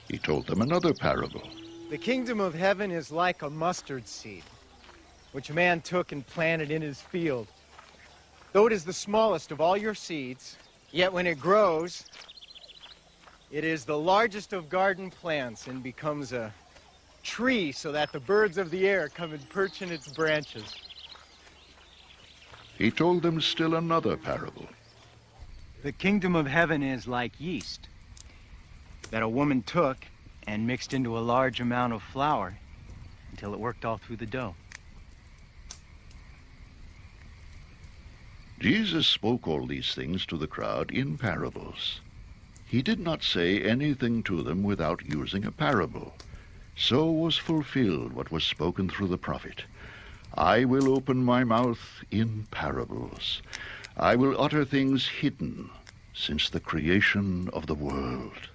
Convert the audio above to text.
He told them another parable. The kingdom of heaven is like a mustard seed, which a man took and planted in his field. Though it is the smallest of all your seeds, yet when it grows, it is the largest of garden plants and becomes a tree so that the birds of the air come and perch in its branches. He told them still another parable. The kingdom of heaven is like yeast that a woman took and mixed into a large amount of flour until it worked all through the dough. Jesus spoke all these things to the crowd in parables. He did not say anything to them without using a parable. So was fulfilled what was spoken through the prophet. I will open my mouth in parables. I will utter things hidden since the creation of the world.